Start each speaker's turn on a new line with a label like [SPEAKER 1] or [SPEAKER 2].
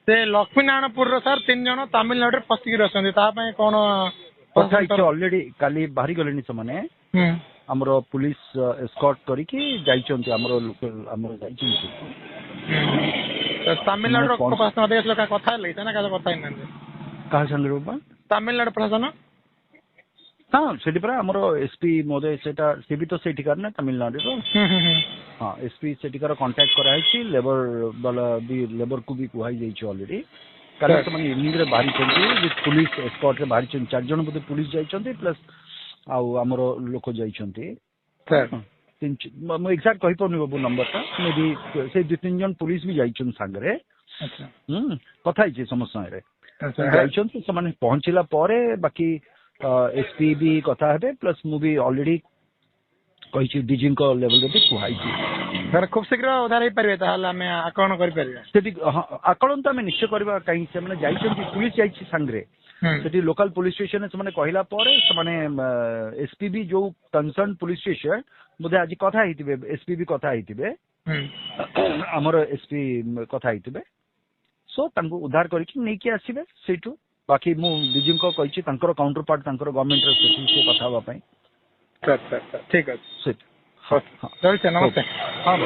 [SPEAKER 1] से लक्ष्मी नारायणपुर सर 3 जन तमिलनाडु फसिक रही कौन
[SPEAKER 2] ऑलरेडी काली बाहरी गले से आमर पुलिस एस्कॉर्ट करके
[SPEAKER 1] तमिलनाडु प्रशासन कथा
[SPEAKER 2] कहा संगे
[SPEAKER 1] तमिलनाडु प्रशासन
[SPEAKER 2] हाँ से एसपी महोदय से भी तो सेठिकार ना तमिलनाडु हाँ एसपी सेठिकार कांटेक्ट कराई लेबर वाला भी लेबर को भी कहुई ऑलरेडी कल से इवनिंग रे बाहरी पुलिस एस्कॉर्ट रे बाहरी 4 जन बोधे पुलिस जाइछन्ती प्लस आउ हमरो लोक जाइछन्ती एक्जाक्ट कहि परनी बाबू नंबर ता मे भी से 2-3 जन पुलिस भी जाइछन संगरे कथा हिचे समस्या रे जाइछन्ती से माने पहुंचला पारे बाकी एसपी भी कथा हेबे प्लस मु भी ऑलरेडी कहि डीजी को लेवल रे भी कुहाई
[SPEAKER 1] सर खूब शीघ्र उधार हो पारे हमें आकलन कर
[SPEAKER 2] आकलन तो आम निश्चय करवा कहीं से मैंने पुलिस जाइए सांगे से लोकल पुलिस स्टेशन से कहला एसपी भी जो कंसर्न पुलिस स्टेशन बोधे आज कथा एसपी भी कथा आमर एसपी कथा सो उद्धार करके आसबे से बाकी मु डीजी को कही काउंटर पार्ट गवर्नमेंट कथा
[SPEAKER 1] ठीक है नमस्ते।
[SPEAKER 2] हाँ